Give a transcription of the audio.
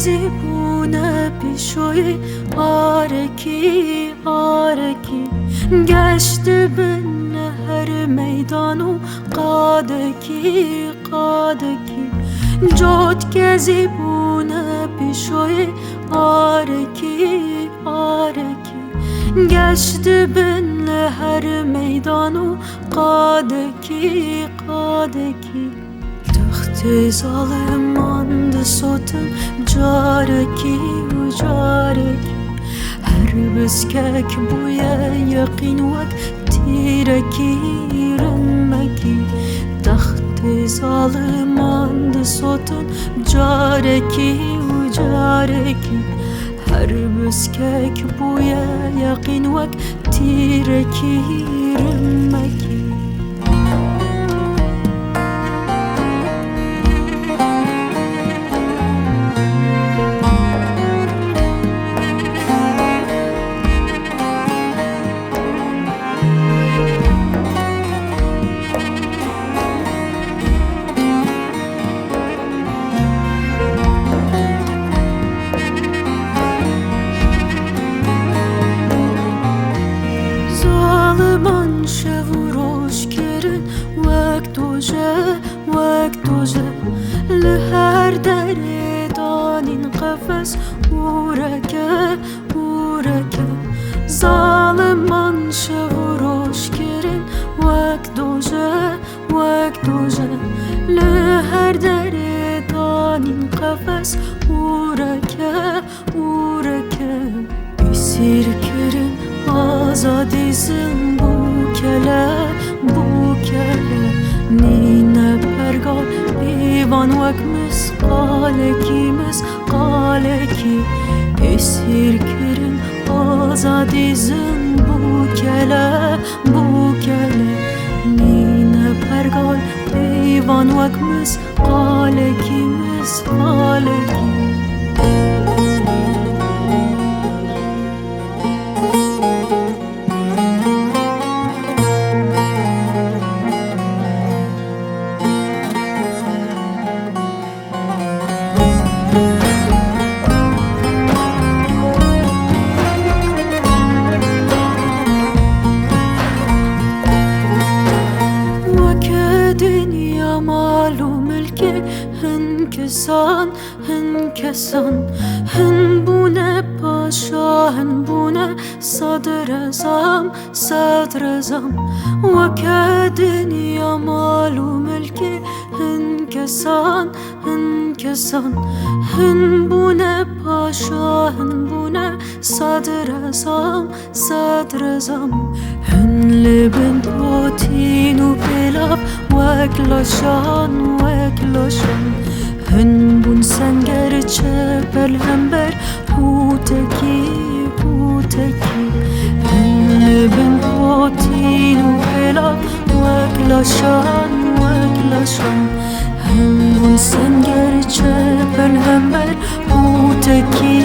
زیبونه پیشوی آرکی آرکی گشت بین هر میدان و قادکی قادکی جد که زیبونه پیشوی آرکی آرکی گشت بین هر میدان و قادکی قادکی ظالمان صوتم جارکی و جارکی هر بسکک بوی یقین وک تیرکی رمکی تخت ظالمان صوتم جارکی و جارکی هر بسکک بوی یقین وک تیرکی رمکی وقت دوجه لهر در دانین قفس ورکه ورکه ظالمان شوروش کرن وقت دوجه لهر در دانین قفس ورکه ورکه اسیر کرن آزادی زن بوکله نینه پرگار ایوان وک مسقالکی اسیر کرن آزادی زن بوکله نینه پرگار ایوان وک مسقالکی هن بونه پاشا هن بونه صدرزم و که دنیا مال و ملکی هن کسان هن بونه پاشا هن بونه صدرزم هن لبن پروتین و پیلاف وکلاشان هن بون سنگر چپل همبر پوتکی هن بن پروتین و پیلاف وکلاشان هن بون سنگر چپل همبر پوتکی